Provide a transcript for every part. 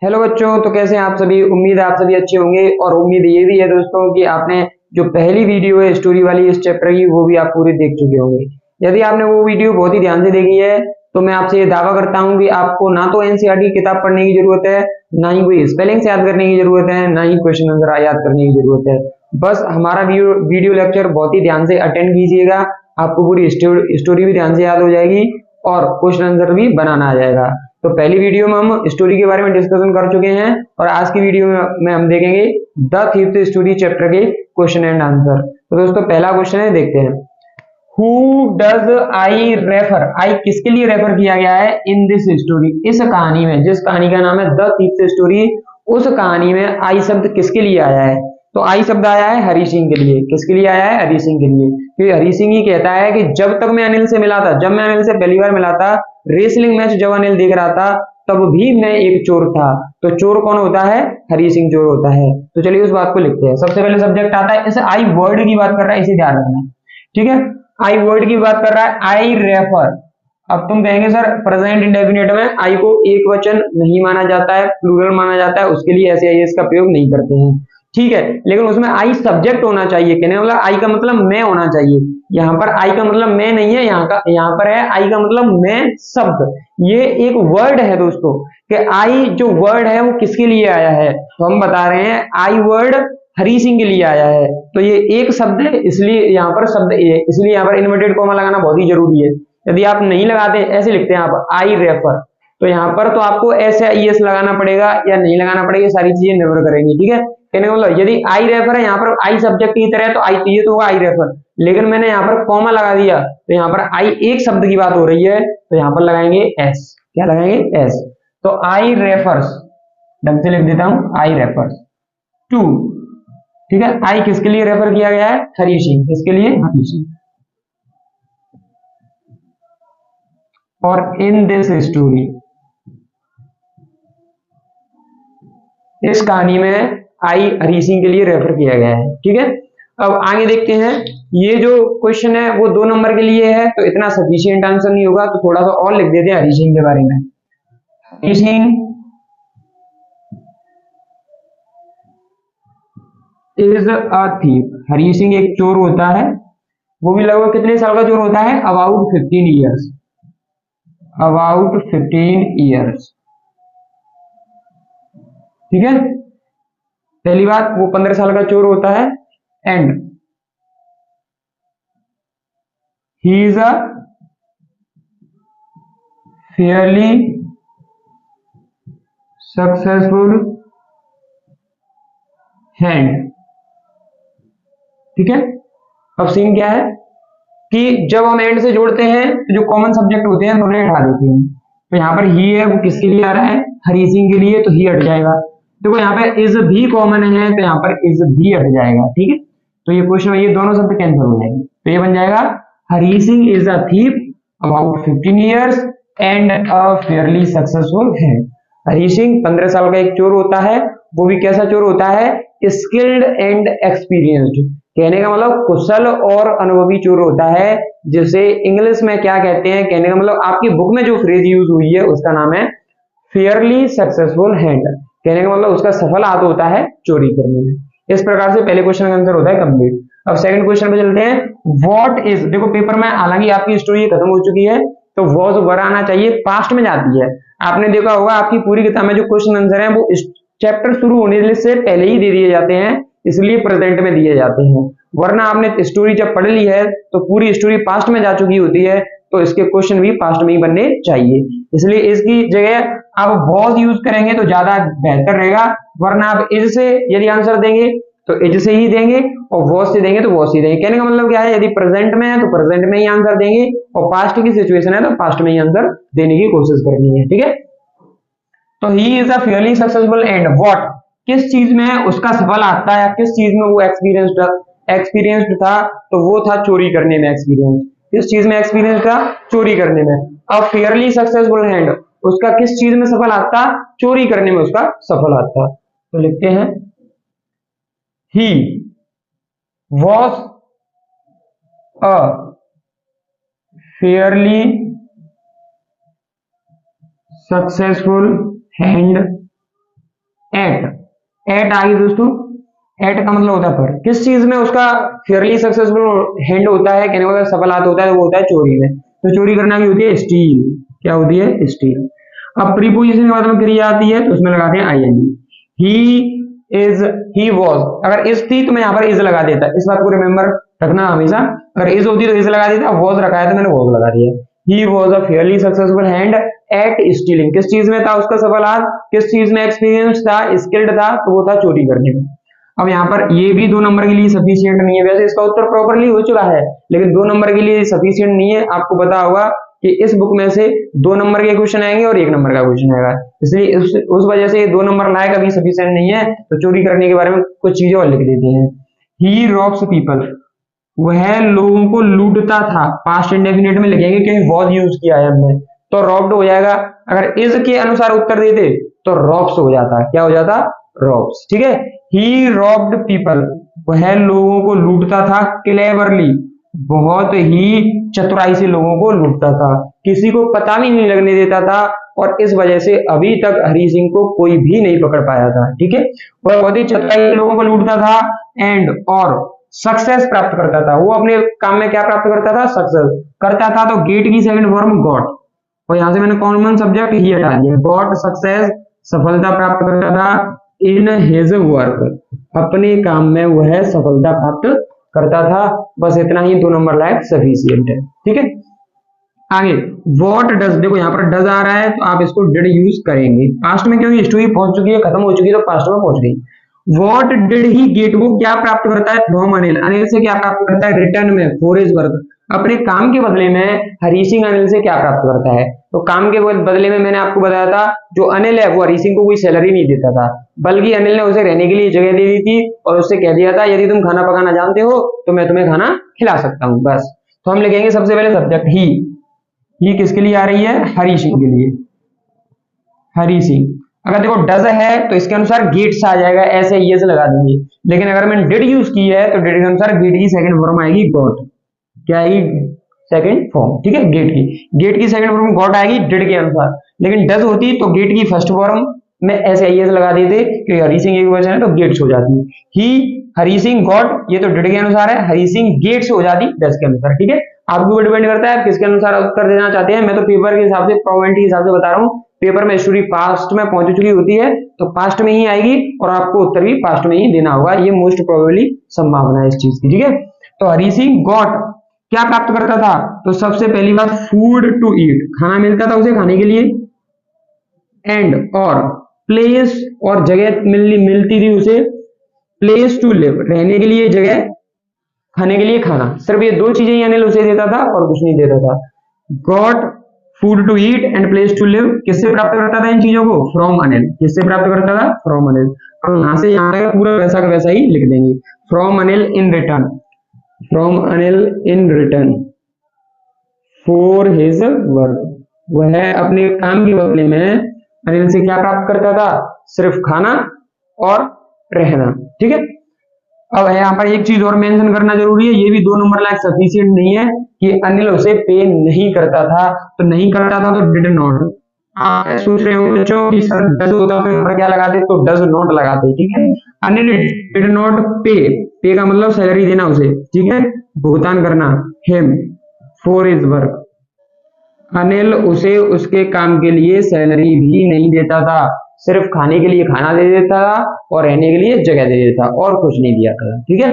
Hello बच्चों, तो कैसे हैं आप सभी। उम्मीद है आप सभी अच्छे होंगे और उम्मीद ये भी है दोस्तों कि आपने जो पहली वीडियो है स्टोरी वाली इस चैप्टर की वो भी आप पूरी देख चुके होंगे। यदि आपने वो वीडियो बहुत ही ध्यान से देखी है तो मैं आपसे ये दावा करता हूं कि आपको ना तो एनसीईआरटी की किताब पढ़ने की जरूरत है, ना ही कोई स्पेलिंग्स याद करने की जरूरत है, ना ही क्वेश्चन आंसर याद करने की जरूरत है। बस हमारा वीडियो लेक्चर बहुत ही ध्यान से अटेंड कीजिएगा, आपको पूरी स्टोरी भी ध्यान से याद हो जाएगी और क्वेश्चन आंसर भी बनाना आ जाएगा। तो पहली वीडियो में हम स्टोरी के बारे में डिस्कशन कर चुके हैं और आज की वीडियो में हम देखेंगे द फिफ्थ स्टोरी चैप्टर के क्वेश्चन एंड आंसर। तो दोस्तों पहला क्वेश्चन है, देखते हैं। हु डज आई रेफर, आई किसके लिए रेफर किया गया है इन दिस स्टोरी, इस कहानी में। जिस कहानी का नाम है द फिफ्थ स्टोरी, उस कहानी में आई शब्द किसके लिए आया है? तो आई शब्द आया है हरी सिंह के लिए। किसके लिए आया है? हरी सिंह के लिए। क्योंकि हरी सिंह ही कहता है कि जब तक मैं अनिल से मिला था, जब मैं अनिल से पहली बार मिला था, रेसलिंग मैच जब अनिल देख रहा था, तब भी मैं एक चोर था। तो चोर कौन होता है? हरी सिंह चोर होता है। तो चलिए उस बात को लिखते हैं। सबसे पहले सब्जेक्ट आता है, इस आई वर्ड की बात कर रहा है, इसे ध्यान रखना, ठीक है। आई वर्ड की बात कर रहा है, आई रेफर। अब तुम कहेंगे सर प्रेजेंट इंडेफिनिट में आई को एक वचन नहीं माना जाता है, प्लूरल माना जाता है, उसके लिए ऐसे आई का प्रयोग नहीं करते हैं, ठीक है। लेकिन उसमें आई सब्जेक्ट होना चाहिए, कहने मतलब आई का मतलब मैं होना चाहिए। यहाँ पर आई का मतलब मैं नहीं है, यहाँ पर है आई का मतलब मैं शब्द। ये एक वर्ड है दोस्तों, कि आई जो वर्ड है वो किसके लिए आया है, तो हम बता रहे हैं आई वर्ड हरी सिंह के लिए आया है। तो ये एक शब्द है, इसलिए यहाँ पर शब्द ए है, इसलिए यहाँ पर इन्वर्टेड कॉमा लगाना बहुत ही जरूरी है। यदि आप नहीं लगाते, ऐसे लिखते हैं आप आई रेफर, तो यहाँ पर तो आपको ऐसे आई एस लगाना पड़ेगा या नहीं लगाना पड़ेगा, सारी चीजें निर्भर करेंगी, ठीक है। कहने का मतलब यदि आई रेफर है, यहाँ पर आई सब्जेक्ट की तरह है, तो आई ये तो होगा आई रेफर। लेकिन मैंने यहाँ पर कॉमा लगा दिया, तो यहाँ पर आई एक शब्द की बात हो रही है, तो यहाँ पर लगाएंगे एस। क्या लगाएंगे? एस। तो आई रेफर्स, ढंग से लिख देता हूं, आई रेफर्स टू, ठीक है। आई किसके लिए रेफर किया गया है? हरी सिंह। किसके लिए? हरी सिंह। और इन दिस स्टोरी, इस कहानी में आई हरी सिंह के लिए रेफर किया गया है, ठीक है। अब आगे देखते हैं। ये जो क्वेश्चन है वो 2 नंबर के लिए है, तो इतना सफिशियंट आंसर नहीं होगा, तो थोड़ा सा और लिख देते हैं हरी सिंह के बारे में। हरी Singh is a thief, Hari Singh एक चोर होता है। वो भी लगभग कितने साल का चोर होता है? About 15 years. अबाउट 15 ईयर्स, ठीक है। पहली बात, वो 15 साल का चोर होता है। And he is a fairly successful hand, ठीक है। अब सीन क्या है कि जब हम एंड से जोड़ते हैं तो जो कॉमन सब्जेक्ट होते हैं उन्हें हटा देते हैं। तो यहाँ पर ही है, वो किसके लिए आ रहा है? हरी सिंह के लिए, तो ही हट जाएगा। देखो यहाँ पे इज भी कॉमन है, तो यहाँ पर इज भी हट जाएगा, ठीक है। तो ये क्वेश्चन, ये दोनों शब्द कैंसिल हो जाएंगे, तो ये बन जाएगा Hari Singh is a thief about 15 years and a fairly successful है। हरी सिंह 15 साल का एक चोर होता है। वो भी कैसा चोर होता है? स्किल्ड एंड एक्सपीरियंस्ड, कहने का मतलब कुशल और अनुभवी चोर होता है, जिसे इंग्लिश में क्या कहते हैं, कहने का मतलब आपकी बुक में जो फ्रेज यूज हुई है उसका नाम है फेयरली सक्सेसफुल हैंड। कहने का मतलब उसका सफल हाथ होता है चोरी करने में। इस प्रकार से पहले क्वेश्चन का आंसर होता है कंप्लीट। अब सेकंड क्वेश्चन पे चलते हैं। व्हाट इज, देखो पेपर में हालांकि आपकी स्टोरी खत्म हो चुकी है, तो वॉज वर आना चाहिए, पास्ट में जाती है। आपने देखा होगा आपकी पूरी किताब में जो क्वेश्चन आंसर है वो चैप्टर शुरू होने से पहले ही दे दिए जाते हैं, इसलिए प्रेजेंट में दिए जाते हैं। वरना आपने स्टोरी जब पढ़ ली है तो पूरी स्टोरी पास्ट में जा चुकी होती है, तो इसके क्वेश्चन भी पास्ट में ही बनने चाहिए। इसलिए इसकी जगह आप वॉज यूज करेंगे तो ज्यादा बेहतर रहेगा। वरना आप इज से यदि आंसर देंगे तो इज से ही देंगे, और वॉज से देंगे तो वॉज से देंगे। कहने का मतलब क्या है, यदि प्रेजेंट में है तो प्रेजेंट में ही आंसर देंगे, और पास्ट की सिचुएशन है तो पास्ट में ही आंसर देने की कोशिश करनी है, ठीक है। तो he is a fairly successful and what, किस चीज में उसका सफल आता है, किस चीज में वो एक्सपीरियंस्ड था, तो वो था चोरी करने में एक्सपीरियंस। किस चीज में एक्सपीरियंस था? चोरी करने में। अब फेयरली सक्सेसफुल हैंड, उसका किस चीज में सफल आता? चोरी करने में उसका सफल आता। तो लिखते हैं he was a fairly successful hand at, at आ गई दोस्तों। एट का मतलब होता है पर, किस चीज में उसका फेयरली सक्सेसफुल हैंड होता है, कहने का मतलब सफल हाथ होता है, वो होता है चोरी में। तो चोरी करना की होती है स्टील, क्या होती है स्टील। अब प्रीपोजिशन के बाद में क्रिया आती है तो उसमें लगाते हैं ING. He is, he was, अगर इज थी तो मैं यहाँ पर इज लगा देता, इस बात को रिमेंबर रखना हमेशा, अगर इज होती तो इज लगा देता, वॉज रखा है तो मैंने वॉज लगा दिया। ही was a fairly successful hand eight stealing, किस चीज में था उसका सफल हाथ, किस चीज में एक्सपीरियंस था, स्किल्ड था, तो वो था चोरी करने में। अब यहाँ पर ये भी 2 नंबर के लिए सफिशियंट नहीं है, वैसे इसका उत्तर प्रॉपरली हो चुका है लेकिन 2 नंबर के लिए सफिशियंट नहीं है। आपको पता होगा कि इस बुक में से 2 नंबर के क्वेश्चन आएंगे और 1 नंबर का क्वेश्चन आएगा, इसलिए उस वजह से 2 नंबर लायक अभी सफिशियंट नहीं है, तो चोरी करने के बारे में कुछ चीजें और लिख देते हैं। ही रॉब्स पीपल, वह लोगों को लूटता था, पास्ट इंडेफिनिट में लिखेंगे क्योंकि वॉज यूज किया है हमने, तो रॉब्ड हो जाएगा। अगर इज के अनुसार उत्तर देते तो रॉब्स हो जाता, क्या हो जाता, रॉब्स, ठीक है। ही रॉब्ड पीपल, वह लोगों को लूटता था, क्लेवरली, बहुत ही चतुराई से लोगों को लूटता था, किसी को पता भी नहीं लगने देता था, और इस वजह से अभी तक हरी सिंह को कोई भी नहीं पकड़ पाया था, ठीक है। वह बहुत ही चतुराई से लोगों को लूटता था, एंड और सक्सेस प्राप्त करता था, वो अपने काम में क्या प्राप्त करता था, सक्सेस करता था। तो गेट की सेकंड फॉर्म गॉट, और यहां से मैंने कॉमन सब्जेक्ट ही हटा दिया, गॉट सक्सेस, सफलता प्राप्त करता था, इन हिज वर्क, अपने काम में वह सफलता प्राप्त करता था। बस इतना ही 2 नंबर लायक सफिशिएंट है, ठीक है। आगे वॉट डज, देखो यहाँ पर डज आ रहा है तो आप इसको डिड यूज करेंगे, पास्ट में क्योंकि स्टोरी पहुंच चुकी है, खत्म हो चुकी है, तो पास्ट में पहुंच गई। वॉट डिड ही गेट, वो क्या प्राप्त करता है फ्रॉम अनिल, अनिल से क्या प्राप्त करता है, रिटर्न में फॉर हिज वर्क, अपने काम के बदले में हरी सिंह अनिल से क्या प्राप्त करता है। तो काम के बदले में मैंने आपको बताया था जो अनिल है वो हरी सिंह को कोई सैलरी नहीं देता था, बल्कि अनिल ने उसे रहने के लिए जगह दे दी थी और उससे कह दिया था यदि तुम खाना पकाना जानते हो तो मैं तुम्हें खाना खिला सकता हूँ, बस। तो हम लिखेंगे सबसे पहले सब्जेक्ट ही किसके लिए आ रही है, हरी सिंह के लिए, हरी सिंह। अगर देखो डज है तो इसके अनुसार गेट्स आ जाएगा, ऐसे ये से लगा देंगे, लेकिन अगर मैंने डिड यूज की है तो डिड के अनुसार गेट की सेकंड फॉर्म आएगी गॉट, क्या आएगी, सेकंड फॉर्म, ठीक है। गेट की सेकंड फॉर्म गॉट आएगी डिड के अनुसार, लेकिन डज होती तो गेट की फर्स्ट फॉर्म में ऐसे आई लगा देते क्योंकि हरी सिंह एक वचन है तो गेट्स हो जाती। ही हरी सिंह गॉट, ये तो डिड के अनुसार है, हरी सिंह गेट्स हो जाती डज के अनुसार, ठीक है। आपके ऊपर डिपेंड करता है किसके अनुसार उत्तर देना चाहते हैं, मैं तो पेपर के हिसाब से, प्रोबेबिलिटी के हिसाब से बता रहा हूँ। पेपर में स्टोरी पास्ट में पहुंच चुकी होती है तो पास्ट में ही आएगी और आपको उत्तर भी पास्ट में ही देना होगा, ये मोस्ट प्रोबेबली संभावना है इस चीज की, ठीक है। तो हरी सिंह गॉट क्या प्राप्त करता था, तो सबसे पहली बात फूड टू ईट, खाना मिलता था उसे खाने के लिए, एंड और प्लेस, और जगह मिलती थी उसे, प्लेस टू लिव, रहने के लिए जगह, खाने के लिए खाना, सिर्फ ये 2 चीजें अनिल उसे देता था और कुछ नहीं देता था। Got food to eat and place to live, किससे प्राप्त करता था इन चीजों को, फ्रॉम अनिल, किससे प्राप्त करता था, फ्रॉम अनिल। और यहां से यहां तक पूरा वैसा का वैसा ही लिख देंगे, from Anil in return, from Anil in return for his work, वह अपने काम के बदले में अनिल से क्या प्राप्त करता था, सिर्फ खाना और रहना, ठीक है। अब यहाँ पर एक चीज और मेंशन करना जरूरी है, ये भी 2 नंबर लायक सफिशिएंट नहीं है कि अनिल उसे पे नहीं करता था, तो नहीं करता था तो डिड नॉट। आप सोच रहे हो बच्चों कि सर डज होता तो यहाँ क्या लगाते, तो डज नॉट लगाते, ठीक है। अनिल डिड नॉट पे, पे का मतलब सैलरी देना उसे, ठीक है, भुगतान करना, him for his work, Anil उसे उसके काम के लिए सैलरी भी नहीं देता था, सिर्फ खाने के लिए खाना दे देता था और रहने के लिए जगह दे देता और कुछ नहीं दिया था, ठीक है।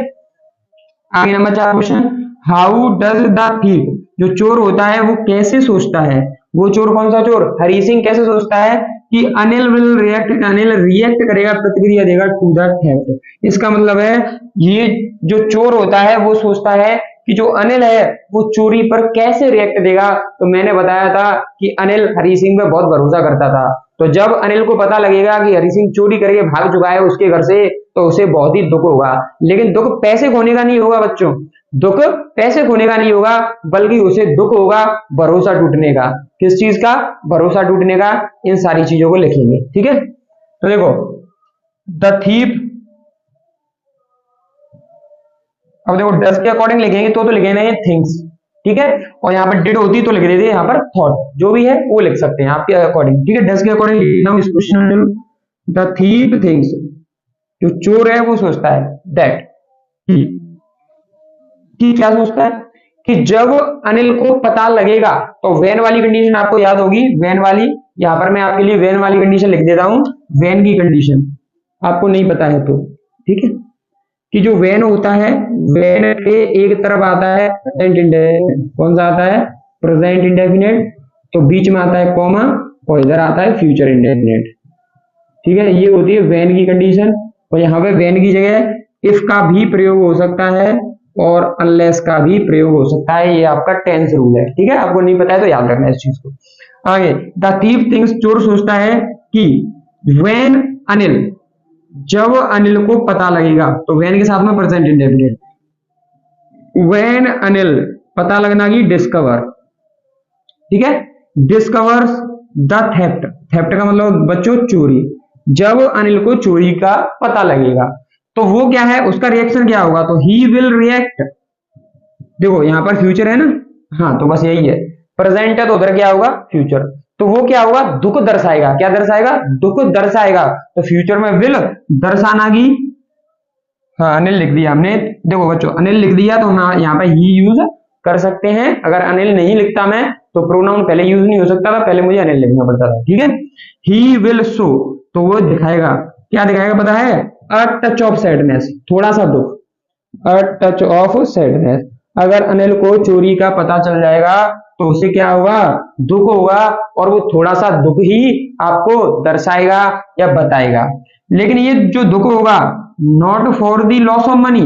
आगे number 4 question, how does the thief, जो चोर होता है वो कैसे सोचता है, वो चोर कौन सा चोर, हरी सिंह कैसे सोचता है कि Anil will react, Anil react करेगा, प्रतिक्रिया देगा टू द थेफ्ट। इसका मतलब है ये जो चोर होता है वो सोचता है कि जो अनिल है वो चोरी पर कैसे रिएक्ट देगा। तो मैंने बताया था कि अनिल हरी सिंह पे बहुत भरोसा करता था, तो जब अनिल को पता लगेगा कि हरी सिंह चोरी करके भाग चुका है उसके घर से तो उसे बहुत ही दुख होगा, लेकिन दुख पैसे खोने का नहीं होगा बच्चों, दुख पैसे खोने का नहीं होगा, बल्कि उसे दुख होगा भरोसा टूटने का। किस चीज का, भरोसा टूटने का। इन सारी चीजों को लिखेंगे, ठीक है। तो देखो द थीफ, अब देखो डज के अकॉर्डिंग लिखेंगे तो लिखेंगे थिंग्स, ठीक है, और यहाँ पर डिड होती तो लिख देते यहाँ पर थॉट, जो भी है वो लिख सकते हैं आपके अकॉर्डिंग, ठीक है। डज के अकॉर्डिंग लिखना इस क्वेश्चन द थीव थिंग्स, जो चोर है वो सोचता है दैट, कि क्या सोचता है कि जब अनिल को पता लगेगा, तो वेन वाली कंडीशन आपको याद होगी, वेन वाली, यहां पर मैं आपके लिए वेन वाली कंडीशन लिख देता हूं, वेन की कंडीशन आपको नहीं पता है तो ठीक है, कि जो वेन होता है, वेन के एक तरफ आता है प्रेजेंट इंडेफिनिट, कौन सा आता है प्रेजेंट इंडेफिनिट, तो बीच में आता है कॉमा, और इधर आता है फ्यूचर इंडेफिनिट, ठीक है, ये होती है वेन की कंडीशन। और यहाँ पे वेन की जगह इफ का भी प्रयोग हो सकता है और अनलेस का भी प्रयोग हो सकता है, ये आपका टेंस रूल है, ठीक है, आपको नहीं पता है तो याद रखना इस चीज को। आगे, द थीव थिंग्स, चोर सोचता है कि वेन अनिल, जब अनिल को पता लगेगा, तो वेन के साथ में प्रेजेंट इंडेफिनिट, वेन अनिल, पता लगना की डिस्कवर, ठीक है, डिस्कवर्स द थेफ्ट, थेफ्ट का मतलब बच्चों चोरी, जब अनिल को चोरी का पता लगेगा तो वो क्या है, उसका रिएक्शन क्या होगा, तो ही विल रिएक्ट, देखो यहां पर फ्यूचर है ना, हाँ तो बस यही है, प्रेजेंट है तो उधर क्या होगा फ्यूचर, तो वो क्या होगा दुख दर्शाएगा, क्या दर्शाएगा दुख दर्शाएगा, तो फ्यूचर में विल दर्शाना की, हाँ अनिल लिख दिया हमने, देखो बच्चों अनिल लिख दिया तो हम यहाँ पे ही यूज कर सकते हैं, अगर अनिल नहीं लिखता मैं तो प्रोनाउन पहले यूज नहीं हो सकता था, पहले मुझे अनिल लिखना पड़ता था, ठीक है, ही विल शो, तो वो दिखाएगा, क्या दिखाएगा पता है, अ टच ऑफ सैडनेस, थोड़ा सा दुख, अ टच ऑफ सैडनेस, अगर अनिल को चोरी का पता चल जाएगा तो उसे क्या होगा दुख होगा, और वो थोड़ा सा दुख ही आपको दर्शाएगा या बताएगा, लेकिन ये जो दुख होगा not for the loss of money,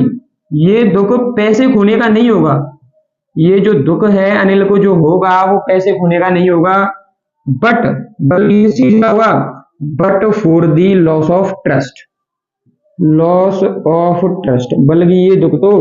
ये दुख पैसे खोने का नहीं होगा, ये जो दुख है अनिल को जो होगा वो पैसे खोने का नहीं होगा, बट बल्कि इस चीज का होगा, but for the loss of trust, loss of trust, बल्कि ये दुख तो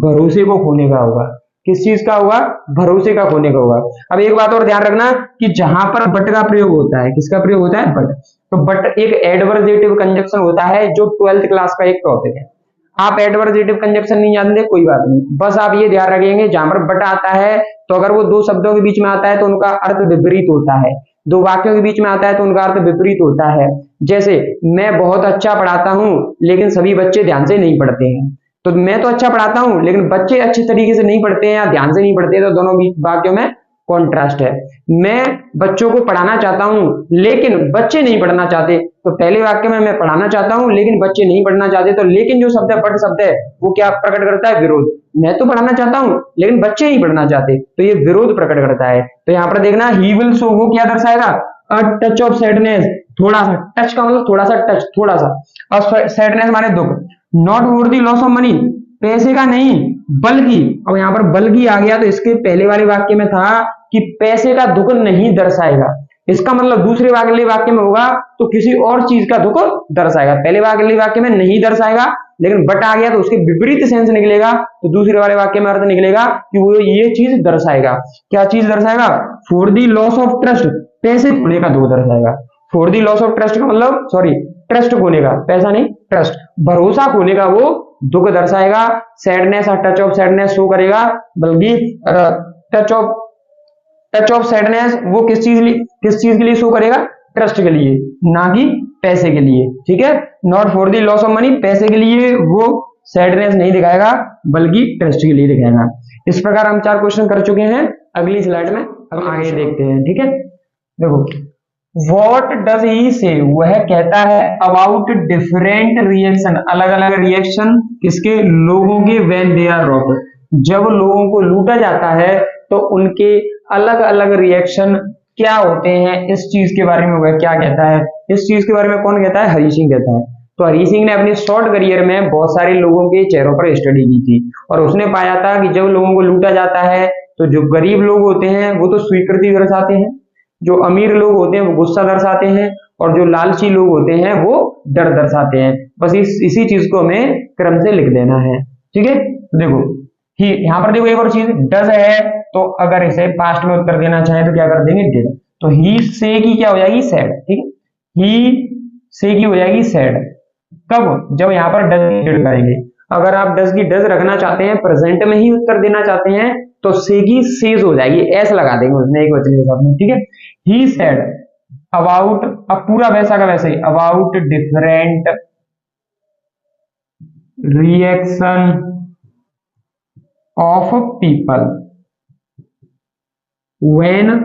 भरोसे को खोने का होगा, किस चीज का होगा भरोसे का खोने का होगा। अब एक बात और ध्यान रखना कि जहां पर बट का प्रयोग होता है, किसका प्रयोग होता है बट, तो बट एक एडवर्जेटिव कंजक्शन होता है जो 12th क्लास का एक टॉपिक है, आप एडवर्जेटिव कंजक्शन नहीं जानते कोई बात नहीं, बस आप ये ध्यान रखेंगे जहां पर बट आता है तो अगर वो दो शब्दों के बीच में आता है तो उनका अर्थ विपरीत होता है, दो वाक्यों के बीच में आता है तो उनका अर्थ विपरीत होता है, जैसे मैं बहुत अच्छा पढ़ाता हूं लेकिन सभी बच्चे ध्यान से नहीं पढ़ते हैं, तो मैं तो अच्छा पढ़ाता हूं लेकिन बच्चे अच्छे तरीके से नहीं पढ़ते हैं या ध्यान से नहीं पढ़ते, तो दोनों वाक्यों में कॉन्ट्रास्ट है। मैं बच्चों को पढ़ाना चाहता हूं लेकिन बच्चे नहीं पढ़ना चाहते, तो पहले वाक्य में मैं पढ़ाना चाहता हूं लेकिन बच्चे नहीं पढ़ना चाहते, तो लेकिन जो शब्द है बट शब्द है वो क्या प्रकट करता है विरोध, मैं तो पढ़ाना चाहता हूं लेकिन बच्चे नहीं पढ़ना चाहते, तो ये विरोध प्रकट करता है। तो यहाँ पर देखना ही विल शो, वो क्या दर्शाएगा अ टच ऑफ सैडनेस, थोड़ा सा, टच का मतलब थोड़ा सा, टच थोड़ा सा, और सैडनेस माने दुख, not for the loss of money, पैसे का नहीं बल्कि, अब यहाँ पर बल्कि आ गया तो इसके पहले वाले वाक्य में था कि पैसे का दुख नहीं दर्शाएगा, इसका मतलब दूसरे वाले वाक्य में होगा तो किसी और चीज का दुख दर्शाएगा, पहले वाले वाक्य में नहीं दर्शाएगा लेकिन बट आ गया तो उसके विपरीत सेंस निकलेगा, तो दूसरे वाले वाक्य में अर्थ निकलेगा कि वो ये चीज दर्शाएगा, क्या चीज दर्शाएगा for the loss of trust, पैसे खोने का दुख दर्शाएगा, for the loss of trust का मतलब सॉरी ट्रस्ट खोने का, पैसा नहीं ट्रस्ट, भरोसा खोने का वो दुख दर्शाएगा, सैडनेस और टच ऑफ सैडनेस शो करेगा, बल्कि टच ऑफ सैडनेस वो किस चीज के लिए शो करेगा ट्रस्ट के लिए, ना कि पैसे के लिए, ठीक है, not for the loss of money, पैसे के लिए वो सैडनेस नहीं दिखाएगा बल्कि ट्रस्ट के लिए दिखाएगा। इस प्रकार हम 4 क्वेश्चन कर चुके हैं, अगली स्लाइड में हम आगे देखते हैं, ठीक है, देखो वॉट डज ही से, वह कहता है अबाउट डिफरेंट रिएक्शन, अलग अलग रिएक्शन किसके लोगों के, व्हेन दे आर रॉब्ड, जब लोगों को लूटा जाता है तो उनके अलग अलग रिएक्शन क्या होते हैं, इस चीज के बारे में वह क्या कहता है, इस चीज के बारे में कौन कहता है हरी सिंह कहता है। तो हरी सिंह ने अपने शॉर्ट करियर में बहुत सारे लोगों के चेहरों पर स्टडी की थी और उसने पाया था कि जब लोगों को लूटा जाता है तो जो गरीब लोग होते हैं वो तो स्वीकृति दर्शाते हैं, जो अमीर लोग होते हैं वो गुस्सा दर्शाते हैं, और जो लालची लोग होते हैं वो डर दर्शाते हैं, बस इसी चीज को हमें क्रम से लिख देना है, ठीक है। देखो ही, यहाँ पर देखो एक और चीज डज है, तो अगर इसे पास्ट में उत्तर देना चाहे तो क्या कर देंगे डिड, तो ही से की क्या हो जाएगी सैड, ठीक है, ही से की हो जाएगी सैड, कब जब यहाँ पर डज डिड करेंगे, अगर आप डज की डज रखना चाहते हैं प्रेजेंट में ही उत्तर देना चाहते हैं तो से की सेज हो जाएगी, एस लगा देंगे उसने एक वचन के साथ में, ठीक है, ही सैड अबाउट, अब पूरा वैसा का वैसे ही, about different reaction of people when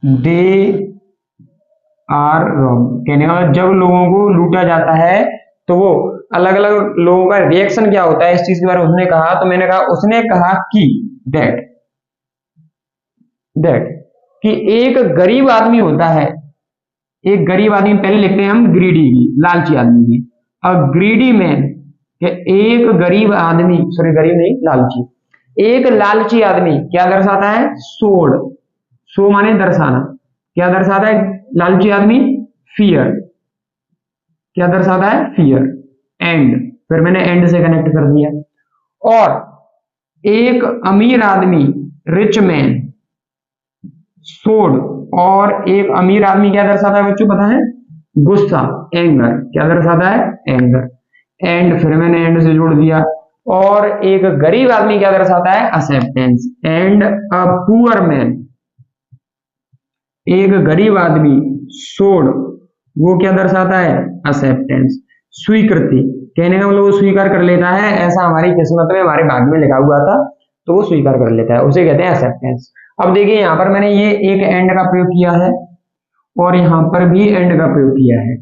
they are wrong. कहने का मतलब जब लोगों को लूटा जाता है तो वो अलग अलग लोगों का रिएक्शन क्या होता है इस चीज के बारे में उसने कहा। तो मैंने कहा, उसने कहा कि दैट कि एक गरीब आदमी होता है, एक गरीब आदमी, पहले लिखते हैं हम ग्रीडी की, लालची आदमी की। अ ग्रीडी मैन, एक गरीब आदमी, सॉरी गरीब नहीं लालची, एक लालची आदमी क्या दर्शाता है, सोड, सो माने दर्शाना, क्या दर्शाता है लालची आदमी, फियर, क्या दर्शाता है फियर, एंड, फिर मैंने एंड से कनेक्ट कर दिया। और एक अमीर आदमी रिच मैन सोड, और एक अमीर आदमी क्या दर्शाता है बच्चों पता है, गुस्सा, एंगर, क्या दर्शाता है एंगर, एंड, फिर मैंने एंड से जोड़ दिया। और एक गरीब आदमी क्या दर्शाता है, acceptance, and a poor man, एक गरीब आदमी सोड, वो क्या दर्शाता है, एक्सेप्टेंस, स्वीकृति। कहने का मतलब वो स्वीकार कर लेता है, ऐसा हमारी किस्मत में, हमारे भाग्य में लिखा हुआ था, तो वो स्वीकार कर लेता है, उसे कहते हैं एक्सेप्टेंस। अब देखिए यहाँ पर मैंने ये एक एंड का प्रयोग किया है और यहाँ पर भी एंड का प्रयोग किया है।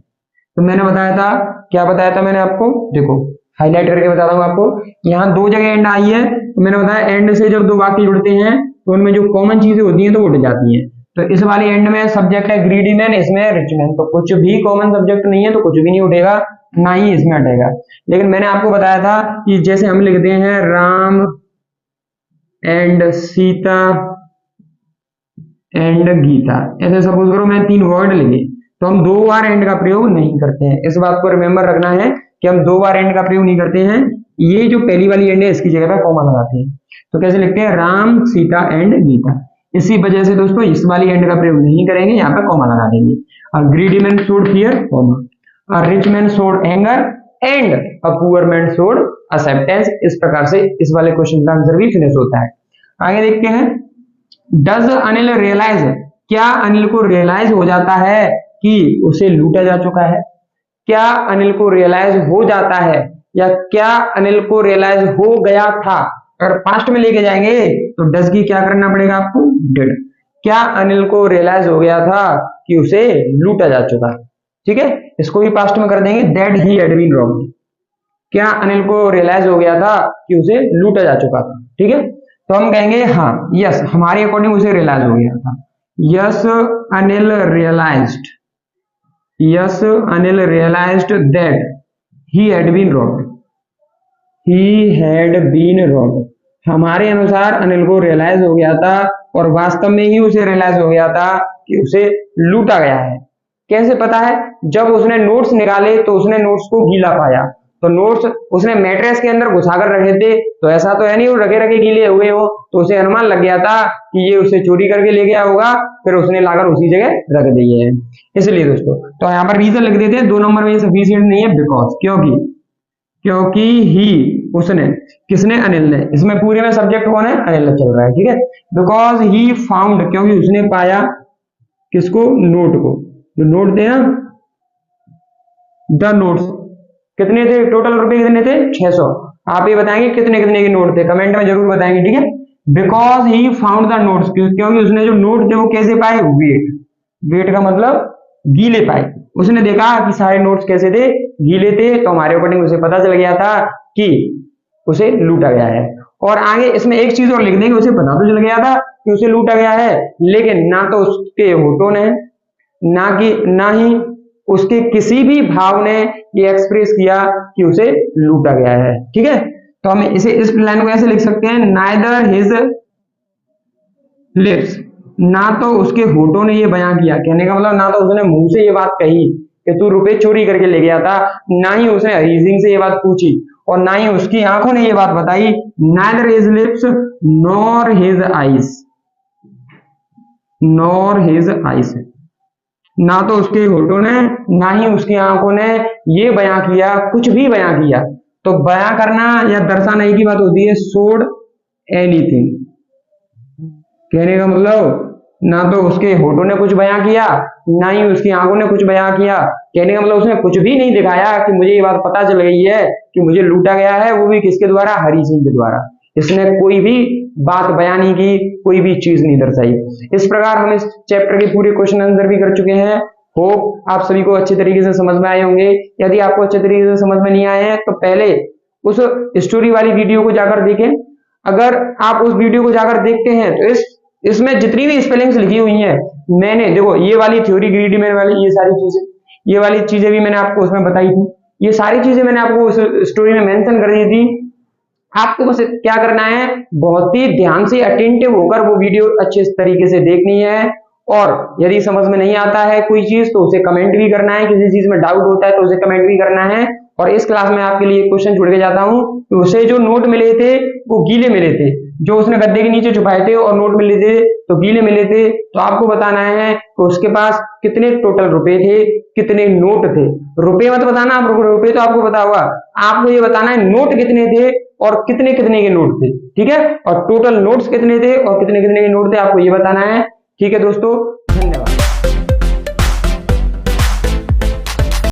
तो मैंने बताया था, क्या बताया था मैंने आपको, देखो हाईलाइट करके बताता हूँ आपको, यहाँ दो जगह एंड आई है। तो मैंने बताया एंड से जब दो वाक्य जुड़ते हैं तो उनमें जो कॉमन चीजें होती हैं तो उठ जाती हैं। तो इस वाली एंड में सब्जेक्ट है ग्रीडी मैन, इसमें रिच मैन, तो कुछ भी कॉमन सब्जेक्ट नहीं है तो कुछ भी नहीं उठेगा, ना ही इसमें हटेगा। लेकिन मैंने आपको बताया था कि जैसे हम लिखते हैं राम एंड सीता एंड गीता, ऐसे सपोज करो मैं तीन वर्ड लिखे, तो हम दो बार एंड का प्रयोग नहीं करते हैं। इस बात को रिमेंबर रखना है कि हम दो बार एंड का प्रयोग नहीं करते हैं। ये जो पहली वाली एंड है इसकी जगह पर कॉमा लगाते हैं। तो कैसे लिखते हैं, राम सीता एंड गीता। इसी वजह से दोस्तों इस वाली एंड का प्रयोग नहीं करेंगे, यहाँ पर कॉमा लगा देंगे। A greedy man showed fear, comma, a rich man showed anger, and a poor man showed acceptance. इस प्रकार से इस वाले क्वेश्चन का आंसर भी फिनिश होता है। आगे देखते हैं, डज अनिल रियलाइज, क्या अनिल को रियलाइज हो जाता है कि उसे लूटा जा चुका है। क्या अनिल को रियलाइज हो जाता है, या क्या अनिल को रियलाइज हो गया था। अगर पास्ट में लेके जाएंगे तो डज की क्या करना पड़ेगा आपको, डिड। क्या अनिल को रियलाइज हो गया था कि उसे लूटा जा चुका है, ठीक है, इसको भी पास्ट में कर देंगे, that he had been robbed. क्या अनिल को रियलाइज हो गया था कि उसे लूटा जा चुका था, ठीक है, तो हम कहेंगे हाँ, यस, हमारे अकॉर्डिंग उसे रियलाइज हो गया था। Yes Anil realised, yes Anil realised that he had been robbed, he had been robbed. हमारे अनुसार अनिल को रियलाइज हो गया था और वास्तव में ही उसे रियलाइज हो गया था कि उसे लूटा गया है। कैसे पता है, जब उसने नोट्स निकाले तो उसने नोट्स को गीला पाया, तो नोट्स उसने मैट्रेस के अंदर घुसाकर रखे थे, तो ऐसा तो है नहीं वो रखे रखे गीले हुए हो, तो उसे अनुमान लग गया था कि ये उसे चोरी करके ले गया होगा, फिर उसने लाकर उसी जगह रख दिए है। इसलिए दोस्तों, तो यहाँ पर रीजन लिख देते हैं, 2 नंबर में सफिशिएंट नहीं है, बिकॉज, क्योंकि ही, उसने, किसने, अनिल ने, इसमें पूरे में सब्जेक्ट कौन है, अनिल चल रहा है, ठीक है। बिकॉज ही फाउंड, क्योंकि उसने पाया, किसको, नोट को, जो नोट थे ना, द नोट्स, कितने थे टोटल, रुपए कितने थे, 600। आप ये बताएंगे कितने कितने के नोट थे, कमेंट में जरूर बताएंगे, ठीक है। Because he found the notes, क्योंकि उसने जो नोट थे वो कैसे पाए, वेट, वेट का मतलब गीले पाए। उसने देखा कि सारे नोट्स कैसे थे, गीले थे, तो हमारे अकॉर्डिंग उसे पता चल गया था कि उसे लूटा गया है। और आगे इसमें एक चीज और लिख देंगे, उसे पता तो चल गया था कि उसे लूटा गया है, लेकिन ना तो उसके होठों ने, ना ही उसके किसी भी भाव ने ये एक्सप्रेस किया कि उसे लूटा गया है, ठीक है। तो हम इसे, इस लाइन को ऐसे लिख सकते हैं, नाइदर हिज लिप्स, ना तो उसके होठों ने ये बयां किया, कहने का मतलब ना तो उसने मुंह से ये बात कही कि तू रुपए चोरी करके ले गया था, ना ही उसने रीजनिंग से ये बात पूछी, और ना ही उसकी आंखों ने ये बात बताई। Neither his lips nor his eyes, nor his eyes, ना तो उसके होठों ने, ना ही उसकी आंखों ने ये बयां किया, कुछ भी बयां किया। तो बयां करना या दर्शाना एक ही बात होती है, शोड एनीथिंग, कहने का मतलब ना तो उसके होठों ने कुछ बयां किया, ना ही उसकी आंखों ने कुछ बयां किया। कहने का मतलब उसने कुछ भी नहीं दिखाया कि मुझे ये बात पता चल गई है कि मुझे लूटा गया है, वो भी किसके द्वारा, हरि सिंह के द्वारा। इसने कोई भी बात बयां नहीं की, कोई भी चीज नहीं दर्शाई। इस प्रकार हम इस चैप्टर के पूरे क्वेश्चन आंसर भी कर चुके हैं। होप आप सभी को अच्छे तरीके से समझ में आए होंगे। यदि आपको अच्छे तरीके से समझ में नहीं आए हैं तो पहले उस स्टोरी वाली वीडियो को जाकर देखें। अगर आप उस वीडियो को जाकर देखते हैं तो इसमें जितनी भी स्पेलिंग्स लिखी हुई हैं, मैंने देखो ये वाली थ्योरी ग्रीडी मैन वाली ये सारी चीजें, ये वाली चीजें भी मैंने आपको उसमें बताई थी। ये सारी चीजें मैंने आपको उस स्टोरी में मेंशन कर दी थी। आपको बस क्या करना है, बहुत ही ध्यान से अटेंटिव होकर वो वीडियो अच्छे तरीके से देखनी है। और यदि समझ में नहीं आता है कोई चीज तो उसे कमेंट भी करना है, किसी चीज में डाउट होता है तो उसे कमेंट भी करना है। और इस क्लास में आपके लिए क्वेश्चन छोड़ के जाता हूं कि उसे जो नोट मिले थे वो गीले मिले थे, जो उसने गद्दे के नीचे छुपाए थे, और नोट मिले थे तो गीले मिले थे। तो आपको बताना है कि उसके पास कितने टोटल रुपए थे, कितने नोट थे। रुपए मत बताना, आप रुपए तो आपको पता होगा, आपको ये बताना है नोट कितने थे और कितने कितने के नोट थे। ठीक है, और टोटल नोट्स कितने थे और कितने कितने के नोट थे, आपको ये बताना है। ठीक है दोस्तों,